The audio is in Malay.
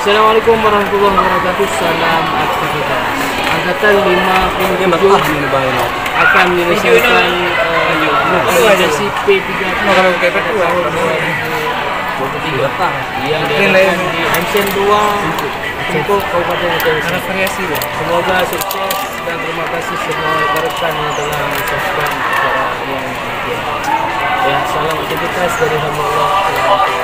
Assalamualaikum warahmatullahi wabarakatuh. Salam aktivitas. Angkatan 57 akan menyelesaikan organisasi P3 tahun 2023 yang diadakan di Hansen 2 Cengkok, Kabupaten Aceh. Semoga sukses dan terima kasih semua rekan yang telah mensukseskan acara yang demikian. Ya, salam aktivitas dari hamba Allah.